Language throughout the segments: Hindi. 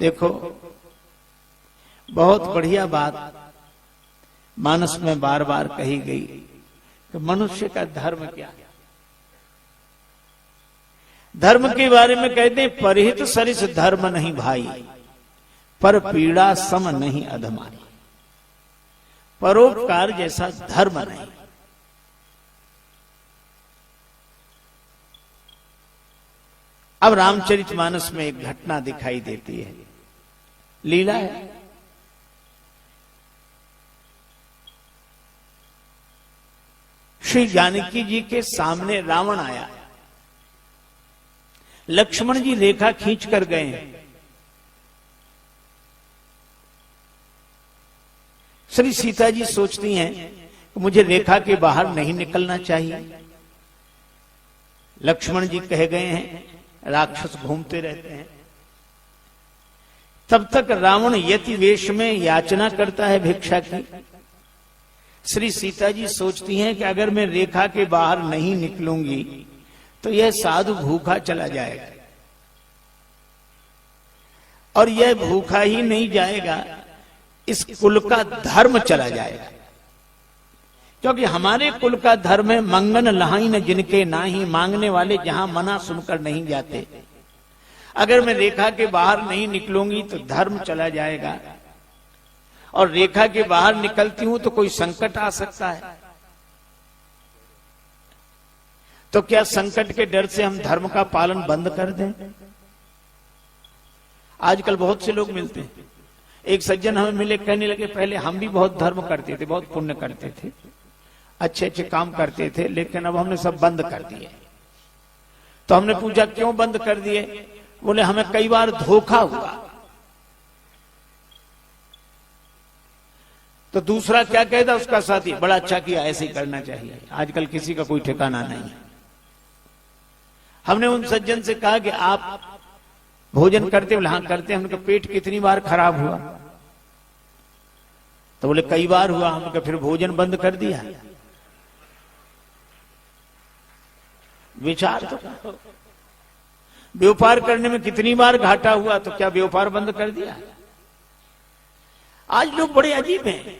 देखो बहुत बढ़िया बात मानस में बार बार कही गई कि मनुष्य का धर्म क्या है। धर्म के बारे में कहते हैं परिहित सरिस धर्म नहीं भाई, पर पीड़ा सम नहीं अधमाई। परोपकार जैसा धर्म नहीं। अब रामचरितमानस में एक घटना दिखाई देती है, लीला है। श्री जानकी जी के सामने रावण आया, लक्ष्मण जी रेखा खींच कर गए हैं। श्री सीता जी सोचती हैं कि मुझे रेखा के बाहर नहीं निकलना चाहिए। लक्ष्मण जी कह गए हैं, राक्षस घूमते रहते हैं। तब तक रावण यति वेश में याचना करता है भिक्षा की। श्री सीता जी सोचती हैं कि अगर मैं रेखा के बाहर नहीं निकलूंगी तो यह साधु भूखा चला जाएगा, और यह भूखा ही नहीं जाएगा, इस कुल का धर्म चला जाएगा। क्योंकि हमारे कुल का धर्म है मंगन लहाई न जिनके नाही, मांगने वाले जहां मना सुनकर नहीं जाते। अगर मैं रेखा के बाहर नहीं निकलूंगी तो धर्म चला जाएगा, और रेखा के बाहर निकलती हूं तो कोई संकट आ सकता है। तो क्या संकट के डर से हम धर्म का पालन बंद कर दें? आजकल बहुत से लोग मिलते हैं। एक सज्जन हमें मिले, कहने लगे पहले हम भी बहुत धर्म करते थे, बहुत पुण्य करते थे, अच्छे अच्छे काम करते थे, लेकिन अब हमने सब बंद कर दिए। तो हमने पूछा क्यों बंद कर दिए? बोले हमें कई बार धोखा हुआ। तो दूसरा क्या कहता उसका साथी, बड़ा अच्छा किया, ऐसे ही करना चाहिए। आजकल किसी का कोई ठिकाना नहीं है। हमने उन सज्जन से कहा कि आप भोजन करते? बोले हाँ करते। हमने कहा पेट कितनी बार खराब हुआ? तो बोले कई बार हुआ। हमने कहा फिर भोजन बंद कर दिया? विचार तो करो। व्यापार करने में कितनी बार घाटा हुआ, तो क्या व्यापार बंद कर दिया? आज लोग बड़े अजीब हैं।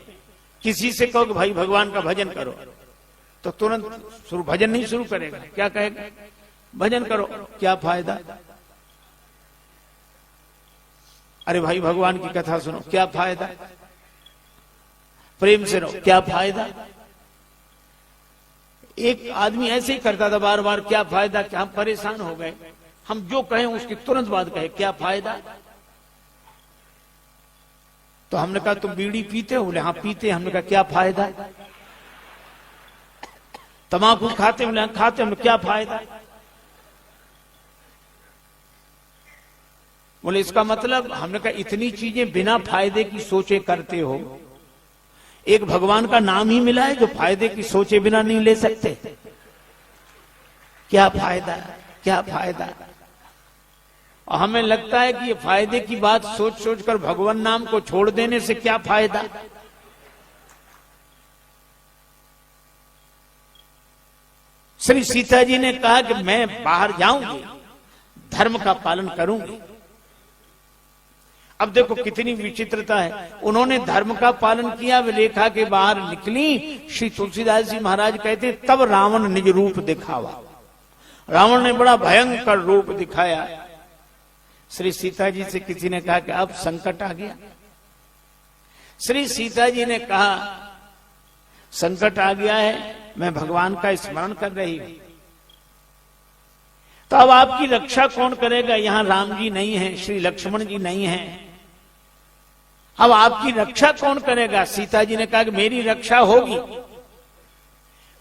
किसी से कहो कि भाई भगवान का भजन करो, तो तुरंत भजन नहीं शुरू करेगा। क्या कहेगा? भजन करो। क्या फायदा? अरे भाई भगवान की कथा सुनो। क्या फायदा? प्रेम से रहो। क्या फायदा? एक आदमी ऐसे ही करता था बार बार। क्या फायदा? क्या हम परेशान हो गए। हम जो कहें उसकी तुरंत बाद कहे क्या फायदा। तो हमने कहा तुम बीड़ी पीते हो? बोले हाँ पीते। हमने कहा क्या फायदा? तंबाकू खाते? बोले हाँ खाते। हमने क्या फायदा? बोले इसका मतलब, हमने कहा इतनी चीजें बिना फायदे की सोचे करते हो, एक भगवान का नाम ही मिला है जो फायदे की सोचे बिना नहीं ले सकते। क्या फायदा? क्या फायदा? और हमें लगता है कि ये फायदे की बात सोच सोच कर भगवान नाम को छोड़ देने से क्या फायदा। श्री सीता जी ने कहा कि मैं बाहर जाऊंगी, धर्म का पालन करूंगी। अब देखो कितनी विचित्रता है। उन्होंने धर्म का पालन किया, वे रेखा के बाहर निकली। श्री तुलसीदास जी महाराज कहते तब रावण निज रूप दिखावा। रावण ने बड़ा भयंकर रूप दिखाया। श्री सीता जी से किसी ने कहा कि अब संकट आ गया। श्री सीता जी ने कहा संकट आ गया है, मैं भगवान का स्मरण कर रही हूं। तो अब आपकी रक्षा कौन करेगा? यहां राम जी नहीं है, श्री लक्ष्मण जी नहीं है। अब आपकी रक्षा कौन करेगा? सीता जी ने कहा कि मेरी रक्षा होगी।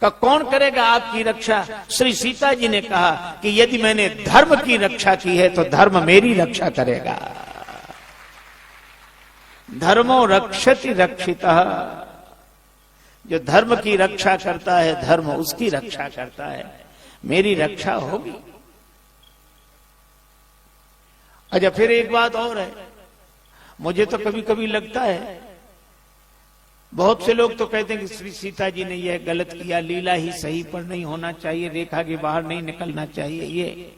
का कौन करेगा आपकी रक्षा? श्री सीता जी ने कहा कि यदि मैंने धर्म की रक्षा की है तो धर्म मेरी रक्षा करेगा। धर्मो रक्षति रक्षितः। जो धर्म की रक्षा करता है, धर्म उसकी रक्षा करता है। मेरी रक्षा होगी। अच्छा फिर एक बात और है, मुझे तो कभी कभी लगता है, बहुत से लोग तो कहते हैं कि श्री सीता जी ने यह गलत किया, लीला ही सही, पर नहीं होना चाहिए, रेखा के बाहर नहीं निकलना चाहिए ये।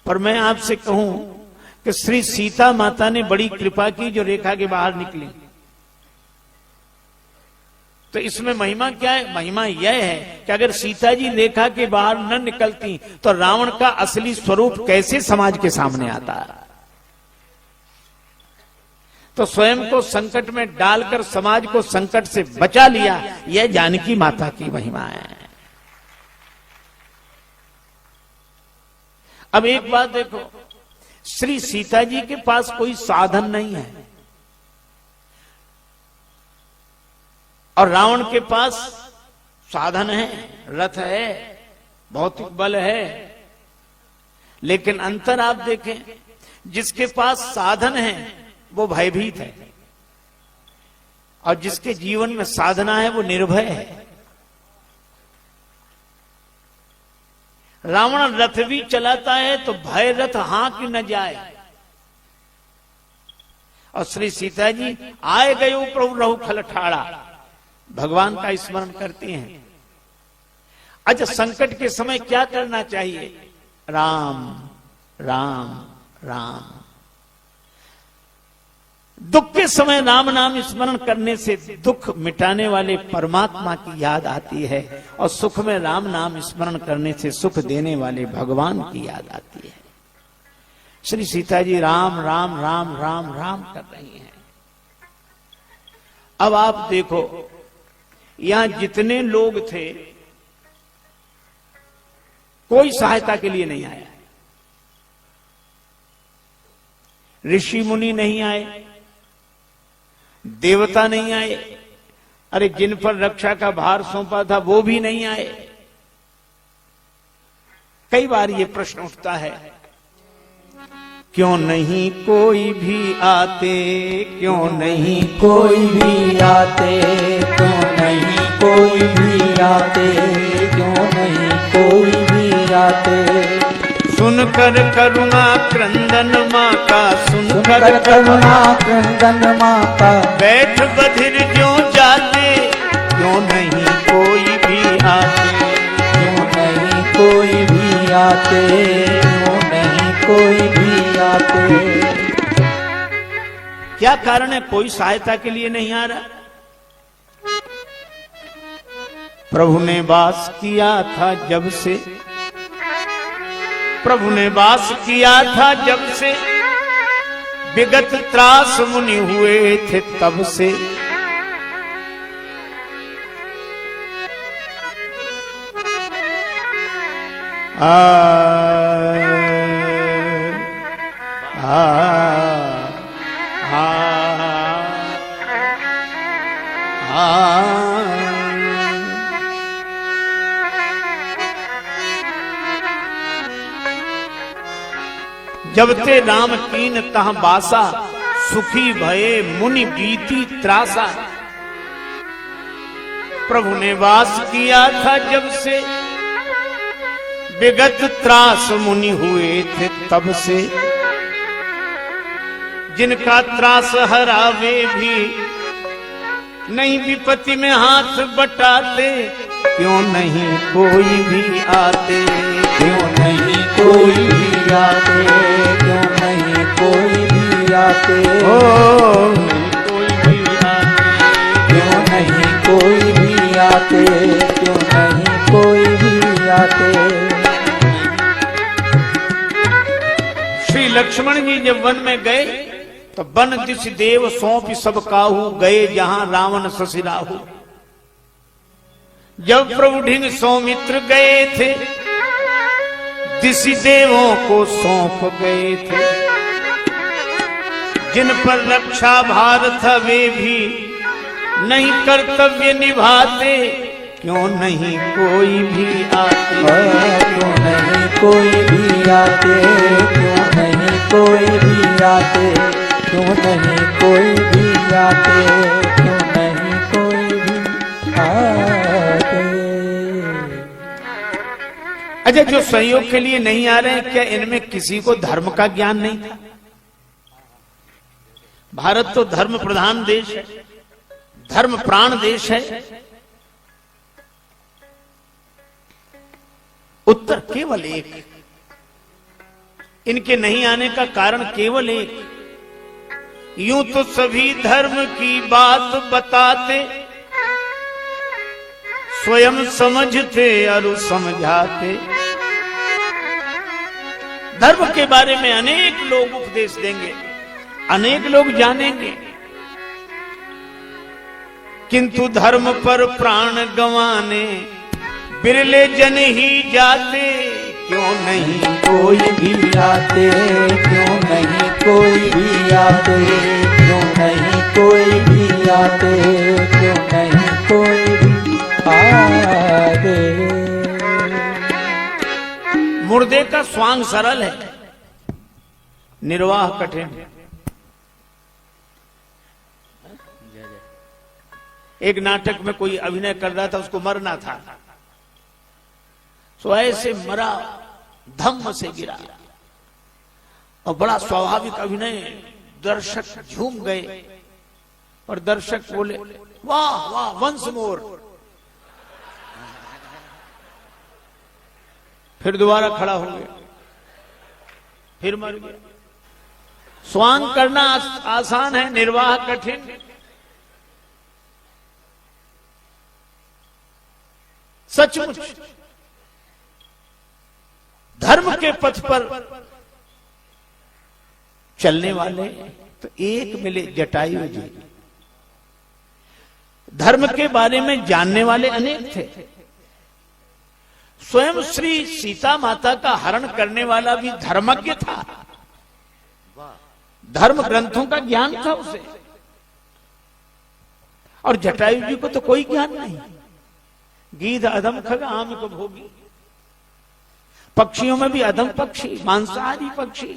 पर मैं आपसे कहूं कि श्री सीता माता ने बड़ी कृपा की जो रेखा के बाहर निकली। तो इसमें महिमा क्या है? महिमा यह है कि अगर सीता जी रेखा के बाहर न निकलती तो रावण का असली स्वरूप कैसे समाज के सामने आता। तो स्वयं को संकट में डालकर समाज को संकट से बचा लिया। यह जानकी माता की महिमा है। अब एक बात देखो, श्री सीता जी के पास कोई साधन नहीं है और रावण के पास साधन है, रथ है, भौतिक बल है। लेकिन अंतर आप देखें, जिसके पास साधन है वो भयभीत है और जिसके जीवन में साधना है वो निर्भय है। रावण रथ भी चलाता है तो भय रथ हाँ कि न जाए, और श्री सीता जी आए गए प्रभु रहु खलठाड़ा, भगवान का स्मरण करती हैं। अच्छा, संकट के समय क्या करना चाहिए? राम राम राम। दुख के समय राम नाम स्मरण करने से दुख मिटाने वाले परमात्मा की याद आती है और सुख में राम नाम स्मरण करने से सुख देने वाले भगवान की याद आती है। श्री सीता जी राम राम राम राम राम कर रही हैं। अब आप देखो, यहां जितने लोग थे कोई सहायता के लिए नहीं आया। ऋषि मुनि नहीं आए, देवता नहीं आए, अरे जिन पर रक्षा का भार सौंपा था वो भी नहीं आए। कई बार ये प्रश्न उठता है, क्यों नहीं कोई भी आते, क्यों नहीं कोई भी आते, क्यों नहीं कोई भी आते, क्यों नहीं कोई भी आते। सुनकर करुणा क्रंदन माँ का, सुनकर करुणा क्रंदन माँ का, बैठ बधिर क्यों जाते, क्यों नहीं कोई भी आते, क्यों नहीं कोई भी आते, क्यों नहीं कोई भी आते। क्या कारण है कोई सहायता के लिए नहीं आ रहा? प्रभु ने वास किया था जब से, प्रभु ने वास किया था जब से, विगत त्रास मुनि हुए थे तब से। जब ते राम कीन तह बासा, सुखी भये मुनि बीती त्रासा। प्रभु ने वास किया था जब से, विगत त्रास मुनि हुए थे तब से। जिनका त्रास हरावे भी नहीं विपत्ति में हाथ बटाते, क्यों नहीं कोई भी आते, क्यों नहीं कोई भी आते, क्यों नहीं कोई भी आते, ओ नहीं कोई भी आते, क्यों नहीं कोई भी आते, क्यों नहीं कोई भी आते। श्री लक्ष्मण जी जब वन में गए तो वन दिश देव सौंप सब काहू, गए जहां रावण ससिराहू। जब प्रभु ढिंग सौमित्र गए थे, दिशि देवों को सौंप गए थे। जिन पर रक्षा भार था वे भी नहीं कर्तव्य निभाते, क्यों नहीं कोई भी आते, क्यों नहीं कोई भी आते, क्यों नहीं कोई भी आते, क्यों नहीं कोई भी आते, क्यों नहीं कोई भी आते। अच्छा, जो सहयोग के लिए नहीं आ रहे हैं, क्या इनमें किसी को धर्म का ज्ञान नहीं था? भारत तो धर्म प्रधान देश है, धर्म प्राण देश है। उत्तर केवल एक, इनके नहीं आने का कारण केवल एक, यूं तो सभी धर्म की बात बताते, स्वयं समझते और समझाते। धर्म के बारे में अनेक लोग उपदेश देंगे, अनेक लोग जानेंगे, किंतु धर्म पर प्राण गंवाने बिरले जन ही जाते। क्यों नहीं कोई भी आते, क्यों नहीं कोई भी आते, क्यों नहीं कोई भी आते, क्यों नहीं कोई भी आते। मुर्दे का स्वांग सरल है, निर्वाह कठिन। एक नाटक में कोई अभिनय कर रहा था, उसको मरना था, तो ऐसे मरा, धम्म से गिरा, और बड़ा स्वाभाविक अभिनय, दर्शक झूम गए और दर्शक बोले वाह वाह वंस मोर। फिर दोबारा खड़ा हो गया, फिर मर गया। स्वांग करना आसान है, निर्वाह कठिन। सचमुच धर्म के पथ पर चलने वाले तो एक मिले जटायु जी। धर्म के बारे में जानने वाले अनेक थे। स्वयं श्री सीता माता का हरण करने वाला भी धर्मज्ञ था, धर्म ग्रंथों का ज्ञान था उसे। और जटायु जी को तो कोई ज्ञान नहीं। गीध अधम खग आम को भोगी, पक्षियों में भी अधम पक्षी, मांसाहारी पक्षी।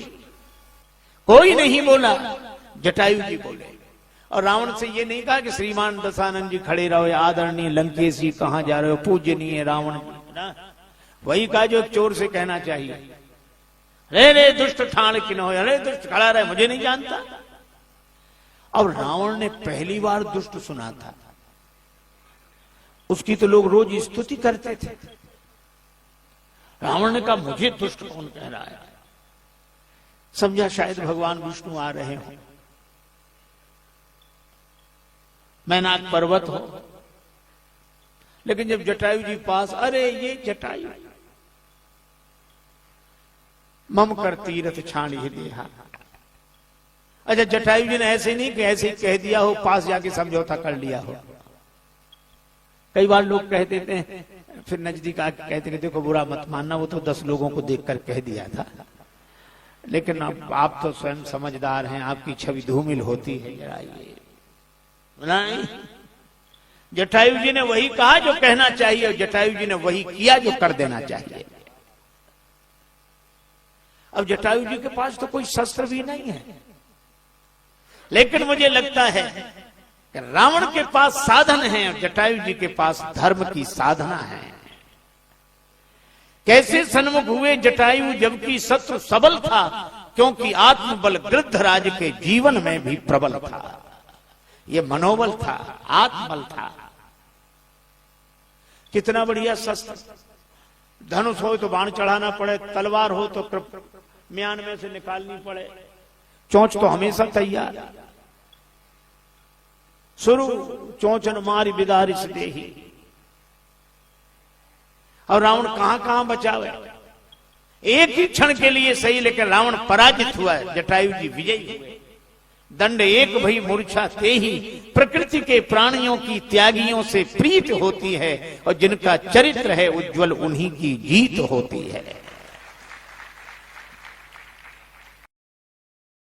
कोई नहीं बोला, जटायु जी बोले। और रावण से ये नहीं कहा कि श्रीमान दशानंद जी खड़े रहो, आदरणीय लंकेश जी कहां जा रहे हो, पूजनीय रावण ना। वही कहा जो चोर से कहना चाहिए, रे रे दुष्ट ठाण किन हो, अरे दुष्ट खड़ा रहे, मुझे नहीं जानता। और रावण ने पहली बार दुष्ट सुना था, उसकी तो लोग रोज स्तुति करते थे। रावण ने कहा मुझे दुष्ट कौन कह रहा है। समझा शायद भगवान विष्णु आ रहे हो, मैनाक पर्वत हो। लेकिन जब जटायु जी पास, अरे ये जटायु मम कर तीरथ छाणी देहा। अच्छा, जटायु जी ने ऐसे नहीं कि ऐसे ही कह दिया हो, पास जाके समझौता कर लिया हो। कई बार लोग कह देते हैं, फिर नजदीक आके कहते हैं देखो बुरा मत मानना, वो तो 10 लोगों को देखकर कह दिया था। लेकिन अब आप तो स्वयं समझदार हैं, आपकी छवि धूमिल होती है जरा ये नहीं। जटायु जी ने वही कहा जो कहना चाहिए, और जटायु जी ने वही किया जो कर देना चाहिए। अब जटायु जी के पास तो कोई शस्त्र भी नहीं है, लेकिन मुझे लगता है कि रावण के पास साधन है और जटायु जी के पास धर्म की साधना है। कैसे सन्मुख हुए जटायु जबकि शत्रु सबल था, क्योंकि आत्मबल गृद्धराज के जीवन में भी प्रबल था। ये मनोबल था, आत्मबल था। कितना बढ़िया शस्त्र, धनुष हो तो बाण चढ़ाना पड़े, तलवार हो तो म्यान में से निकालनी पड़े, चोंच तो हमेशा तैयार। शुरू चोंचन मारी बिदारिस देही। और रावण कहां कहां बचावे, एक ही क्षण के लिए सही, लेकिन रावण पराजित हुआ, जटायु जी विजयी हुए। दंड एक भई मूर्छा ते ही, प्रकृति के प्राणियों की त्यागियों से प्रीत होती है, और जिनका चरित्र है उज्जवल उन्हीं की जीत होती है।